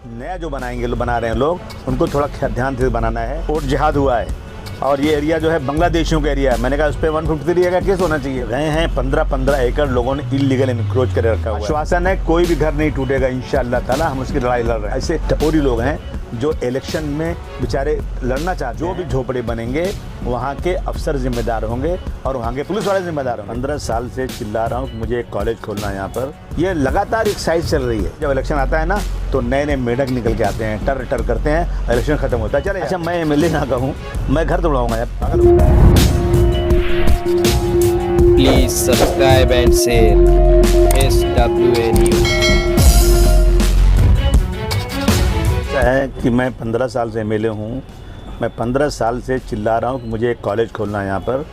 नया जो बना रहे हैं लोग, उनको थोड़ा ध्यान से बनाना है। कोर्ट जिहाद हुआ है और ये एरिया जो है बांग्लादेशियों का एरिया है। मैंने कहा उस पर 153 का केस होना चाहिए। गए हैं 15-15 एकड़ लोगों ने इलीगल इंक्रोच कर रखा हुआ है। आश्वासन है कोई भी घर नहीं टूटेगा इंशाअल्लाह ताला। हम उसकी लड़ाई लड़ रहे हैं। ऐसे टपोरी लोग हैं जो इलेक्शन में बेचारे लड़ना चाहते। जो भी झोपड़े बनेंगे वहाँ के अफसर जिम्मेदार होंगे और वहाँ के पुलिस वाले जिम्मेदार होंगे। 15 साल से चिल्ला रहा हूँ मुझे एक कॉलेज खोलना है यहाँ पर। ये लगातार एक साइज चल रही है। जब इलेक्शन आता है ना तो नए नए मेढक निकल के आते हैं, टर टर करते हैं, इलेक्शन खत्म होता है। चले अच्छा मैं एमएलए ना कहूँ, मैं घर तोड़ाऊंगा यार। Please subscribe and share SWA news. है कि मैं 15 साल से एमएलए हूँ। मैं 15 साल से चिल्ला रहा हूँ कि मुझे एक कॉलेज खोलना है यहाँ पर।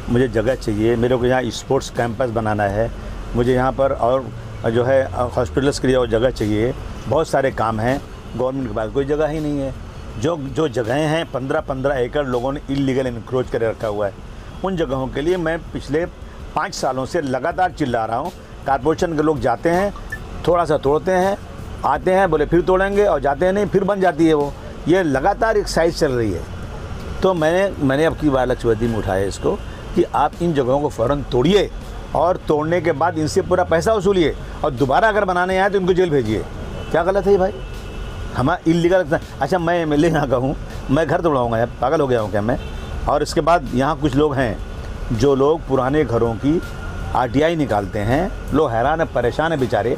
मुझे जगह चाहिए, मेरे को यहाँ स्पोर्ट्स कैंपस बनाना है, मुझे यहाँ पर और जो है हॉस्पिटल्स के लिए और जगह चाहिए। बहुत सारे काम हैं, गवर्नमेंट के पास कोई जगह ही नहीं है। जो जगहें हैं 15-15 एकड़ लोगों ने इलीगल इंक्रोच कर रखा हुआ है। उन जगहों के लिए मैं पिछले 5 सालों से लगातार चिल्ला रहा हूँ। कारपोरेशन के लोग जाते हैं, थोड़ा सा तोड़ते हैं, आते हैं बोले फिर तोड़ेंगे और जाते हैं नहीं, फिर बन जाती है वो। ये लगातार एक साइज चल रही है। तो मैंने अब की बार लक्ष्यवती में उठाया इसको कि आप इन जगहों को फ़ौरन तोड़िए और तोड़ने के बाद इनसे पूरा पैसा वसूलिए और दोबारा अगर बनाने आए तो इनको जेल भेजिए। क्या गलत है भाई? हमारा इलीगल। अच्छा मैं एमएलए ना कहूँ, मैं घर तोड़ाऊँगा यार, पागल हो गया हूँ क्या मैं? और इसके बाद यहाँ कुछ लोग हैं जो लोग पुराने घरों की RTI निकालते हैं। लोग हैरान है, परेशान है बेचारे।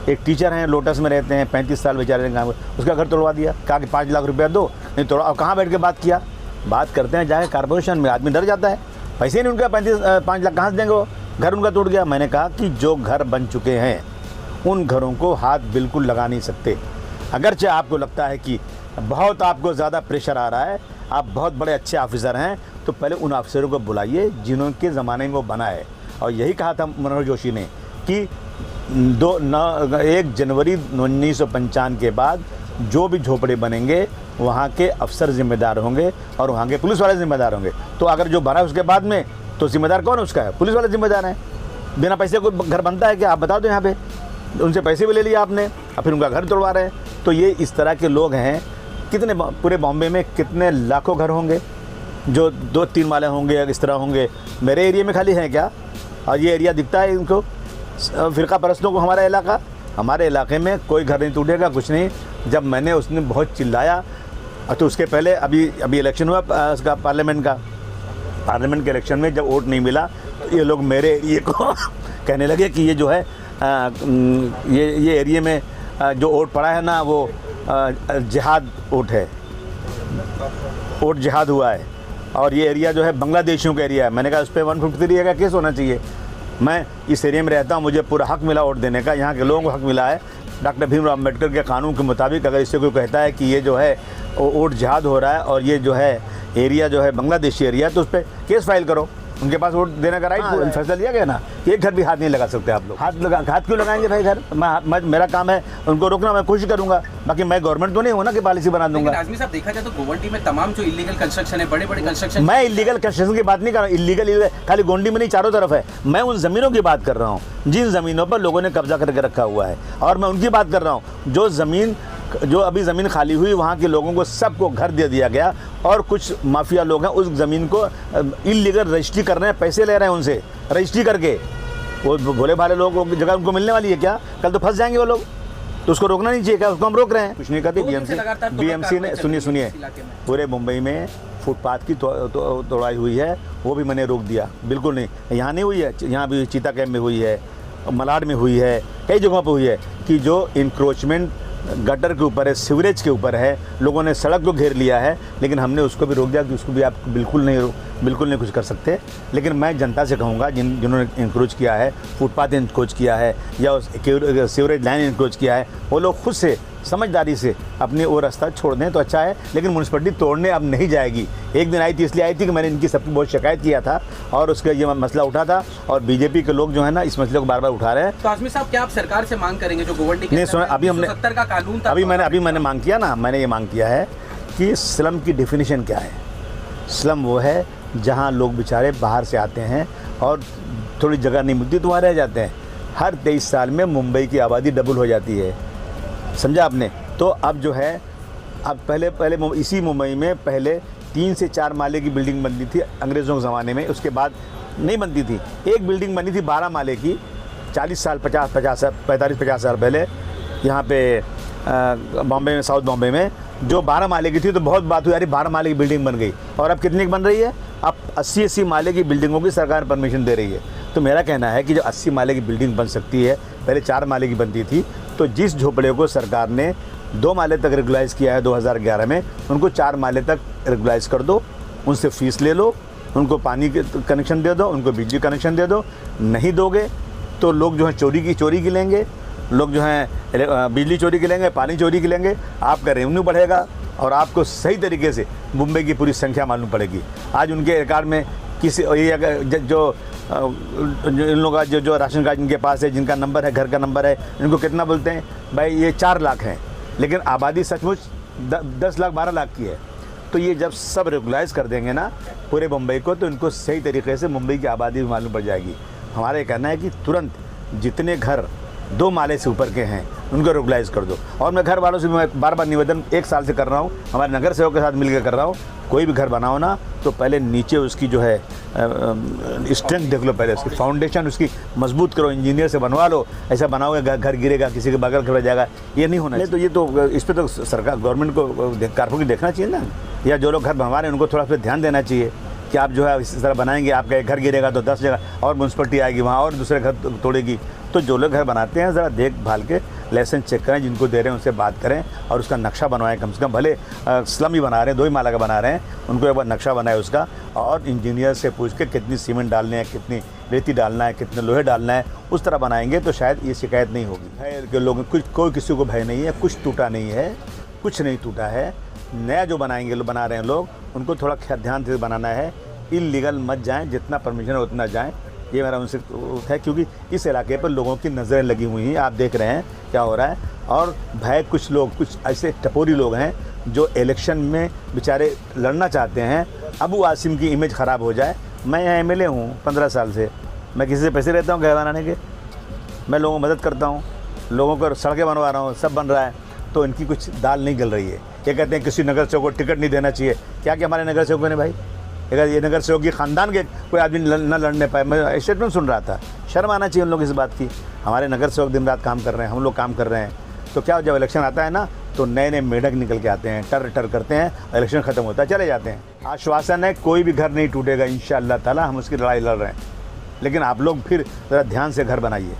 एक टीचर हैं, लोटस में रहते हैं, 35 साल बेचारे ने, उसका घर तोड़वा दिया। कहा कि 5 लाख रुपया दो, नहीं तोड़ा। और कहाँ बैठ के बात किया? बात करते हैं जाके कारपोरेशन में। आदमी डर जाता है, पैसे नहीं उनका 5 लाख कहाँ से देंगे? वो घर उनका टूट गया। मैंने कहा कि जो घर बन चुके हैं उन घरों को हाथ बिल्कुल लगा नहीं सकते। अगरचे आपको लगता है कि बहुत आपको ज़्यादा प्रेशर आ रहा है, आप बहुत बड़े अच्छे ऑफिसर हैं, तो पहले उन ऑफिसरों को बुलाइए जिन्होंने ज़माने में वो बना है। और यही कहा था मनोहर जोशी ने कि 1 जनवरी 1955 के बाद जो भी झोपड़े बनेंगे वहाँ के अफसर जिम्मेदार होंगे और वहाँ के पुलिस वाले जिम्मेदार होंगे। तो अगर जो बना उसके बाद में तो जिम्मेदार कौन है? उसका है, पुलिस वाले जिम्मेदार हैं। बिना पैसे कोई घर बनता है क्या? आप बता दो। यहाँ पे उनसे पैसे भी ले लिए आपने और फिर उनका घर तोड़वा रहे हैं। तो ये इस तरह के लोग हैं। कितने पूरे बॉम्बे में कितने लाखों घर होंगे जो 2-3 माले होंगे, इस तरह होंगे। मेरे एरिया में खाली हैं क्या? और ये एरिया दिखता है इनको फ़िरका परस्तों को। हमारे इलाके में कोई घर नहीं टूटेगा, कुछ नहीं। जब मैंने उसने बहुत चिल्लाया तो उसके पहले अभी इलेक्शन हुआ उसका पार्लियामेंट के इलेक्शन में जब वोट नहीं मिला तो ये लोग मेरे एरिए को कहने लगे कि ये जो है ये एरिया में जो वोट पड़ा है ना वो जिहाद वोट है, वोट जिहाद हुआ है और ये एरिया जो है बांग्लादेशियों का एरिया है। मैंने कहा उस पर 153 का केस होना चाहिए। मैं इस एरिया में रहता हूँ, मुझे पूरा हक मिला वोट देने का, यहाँ के लोगों को हक मिला है। डॉक्टर भीमराव अम्बेडकर के कानून के मुताबिक अगर इससे कोई कहता है कि ये जो है वोट जिहाद हो रहा है और ये जो है एरिया जो है बांग्लादेशी एरिया, तो उस पर केस फाइल करो। उनके पास वोट देने का राइट फैसला लिया गया ना। एक घर भी हाथ नहीं लगा सकते आप लोग। हाथ क्यों लगाएंगे भाई? घर मेरा काम है उनको रोकना, मैं कोशिश करूंगा। बाकी मैं गवर्नमेंट तो नहीं हूँ ना कि पॉलिसी बना दूंगा। आजमी साहब देखा जाए तो गोवंटी में तमाम जो इलीगल कंस्ट्रक्शन है, बड़े बड़े कंस्ट्रक्शन। मैं इलीगल कंस्ट्रक्शन की बात नहीं कर रहा हूँ। इलीगल खाली गोंडी में नहीं, चारों तरफ है। मैं उन ज़मीनों की बात कर रहा हूँ जिन ज़मीनों पर लोगों ने कब्जा करके रखा हुआ है। और मैं उनकी बात कर रहा हूँ जो अभी ज़मीन खाली हुई, वहाँ के लोगों को सबको घर दे दिया गया और कुछ माफिया लोग हैं उस ज़मीन को इलीगल रजिस्ट्री कर रहे हैं, पैसे ले रहे हैं उनसे रजिस्ट्री करके। वो भोले भाले लोग जगह उनको मिलने वाली है क्या? कल तो फंस जाएंगे वो लोग। तो उसको रोकना नहीं चाहिए क्या? उसको हम रोक रहे हैं, कुछ नहीं करते। BMC ने सुनिए पूरे मुंबई में फुटपाथ की तोड़ाई हुई है, वो भी मैंने रोक दिया। बिल्कुल नहीं, यहाँ नहीं हुई है, यहाँ भी चीता कैम्प में हुई है, मलाड में हुई है, कई जगहों पर हुई है कि जो इंक्रोचमेंट गटर के ऊपर है, सीवरेज के ऊपर है, लोगों ने सड़क को घेर लिया है। लेकिन हमने उसको भी रोक दिया कि उसको भी आप बिल्कुल नहीं कुछ कर सकते। लेकिन मैं जनता से कहूँगा जिन्होंने इंक्रोच किया है, फुटपाथ इंक्रोच किया है या सीवरेज लाइन इंक्रोच किया है, वो लोग खुद से समझदारी से अपने वो रास्ता छोड़ दें तो अच्छा है। लेकिन म्यूनसिपलिटी तोड़ने अब नहीं जाएगी। एक दिन आई थी, इसलिए आई थी कि मैंने इनकी सबकी बहुत शिकायत किया था और उसका ये मसला उठा था और बीजेपी के लोग जो है ना इस मसले को बार बार उठा रहे हैं। तो आजमी साहब क्या आप सरकार से मांग करेंगे जो गोवंटी नहीं सुना? अभी हमने 70 का कानून था, अभी मैंने मांग किया ना। मैंने ये मांग किया है कि स्लम की डेफिनेशन क्या है। स्लम वो है जहाँ लोग बेचारे बाहर से आते हैं और थोड़ी जगह नहीं मिलती तो वहाँ रह जाते हैं। हर 23 साल में मुंबई की आबादी डबल हो जाती है, समझा आपने? तो अब जो है, अब पहले इसी मुंबई में पहले 3 से 4 माले की बिल्डिंग बनती थी अंग्रेज़ों के ज़माने में, उसके बाद नहीं बनती थी। एक बिल्डिंग बनी थी 12 माले की 45 साल पहले यहाँ पे बॉम्बे में, साउथ बॉम्बे में, जो 12 माले की थी। तो बहुत बात हुई, अरे 12 माले की बिल्डिंग बन गई, और अब कितनी की बन रही है? अब 80 माले की बिल्डिंगों की सरकार परमिशन दे रही है। तो मेरा कहना है कि जो 80 माले की बिल्डिंग बन सकती है, पहले 4 माले की बनती थी, तो जिस झोपड़े को सरकार ने 2 माले तक रेगुलाइज़ किया है 2011 में, उनको 4 माले तक रेगुलाइज़ कर दो, उनसे फ़ीस ले लो, उनको पानी के कनेक्शन दे दो, उनको बिजली कनेक्शन दे दो। नहीं दोगे तो लोग जो है चोरी की लेंगे, लोग जो हैं बिजली चोरी की लेंगे, पानी चोरी की लेंगे, आपका रेवेन्यू बढ़ेगा और आपको सही तरीके से मुंबई की पूरी संख्या मालूम पड़ेगी। आज उनके रिकॉर्ड में किसी जो इन लोगों का जो राशन कार्ड इनके पास है, जिनका नंबर है, घर का नंबर है, इनको कितना बोलते हैं भाई, ये 4 लाख हैं, लेकिन आबादी सचमुच 10 लाख 12 लाख की है। तो ये जब सब रेगुलाइज़ कर देंगे ना पूरे मुंबई को, तो इनको सही तरीके से मुंबई की आबादी भी मालूम पड़ जाएगी। हमारा ये कहना है कि तुरंत जितने घर 2 माले से ऊपर के हैं उनको रेगुलाइज़ कर दो। और मैं घर वालों से मैं बार बार निवेदन 1 साल से कर रहा हूँ, हमारे नगर सेवक के साथ मिलकर कर रहा हूँ, कोई भी घर बनाओ ना तो पहले नीचे उसकी जो है स्ट्रेंथ देख लो, पहले उसकी फाउंडेशन उसकी मजबूत करो, इंजीनियर से बनवा लो। ऐसा बनाओगे घर गिरेगा, किसी के बगल खड़ा जाएगा, ये नहीं होना। नहीं तो ये तो इस पर तो सरकार गवर्नमेंट को कारपोरेट देखना चाहिए ना, या जो लोग घर बनवा रहे हैं उनको थोड़ा सा ध्यान देना चाहिए कि आप जो है इस तरह बनाएंगे, आपका एक घर गिरेगा तो 10 जगह और म्यूनसिपलिटी आएगी वहाँ और दूसरे घर तोड़ेगी। तो जो लोग घर बनाते हैं ज़रा देखभाल के लाइसेंस चेक करें, जिनको दे रहे हैं उनसे बात करें और उसका नक्शा बनवाएं। कम से कम भले स्लम ही बना रहे हैं, 2 ही माला का बना रहे हैं, उनको एक बार नक्शा बनाए उसका, और इंजीनियर से पूछ के कितनी सीमेंट डालने हैं, कितनी रेती डालना है, कितने लोहे डालना है, उस तरह बनाएंगे तो शायद ये शिकायत नहीं होगी। भय के लोग कोई किसी को भय नहीं है, कुछ टूटा नहीं है, कुछ नहीं टूटा है। नया जो बना रहे हैं लोग, उनको थोड़ा ध्यान से बनाना है, इल्लीगल मत जाएँ, जितना परमिशन है उतना जाएँ, ये मेरा उनसे है। क्योंकि इस इलाके पर लोगों की नज़रें लगी हुई हैं, आप देख रहे हैं क्या हो रहा है। और भय कुछ ऐसे टपोरी लोग हैं जो इलेक्शन में बेचारे लड़ना चाहते हैं, अबू आसिम की इमेज ख़राब हो जाए। मैं यहाँ MLA हूँ 15 साल से, मैं किसी से पैसे लेता हूँ घर बनाने के, मैं लोगों को मदद करता हूँ, लोगों को सड़कें बनवा रहा हूँ, सब बन रहा है, तो इनकी कुछ दाल नहीं गल रही है। ये कहते हैं किसी नगर सेवक को टिकट नहीं देना चाहिए। क्या कि हमारे नगर सेवकों ने भाई, अगर ये नगर सेवक की ख़ानदान के कोई आदमी न लड़ने पाए, मैं स्टेटमेंट सुन रहा था, शर्म आना चाहिए उन लोग इस बात की। हमारे नगर सेवक दिन रात काम कर रहे हैं, हम लोग काम कर रहे हैं, तो क्या जब इलेक्शन आता है ना तो नए नए मेढक निकल के आते हैं, टर करते हैं, इलेक्शन ख़त्म होता है चले जाते हैं। आश्वासन है कोई भी घर नहीं टूटेगा इंशाअल्लाह ताला, हम उसकी लड़ाई लड़ रहे हैं, लेकिन आप लोग फिर ज़रा ध्यान से घर बनाइए।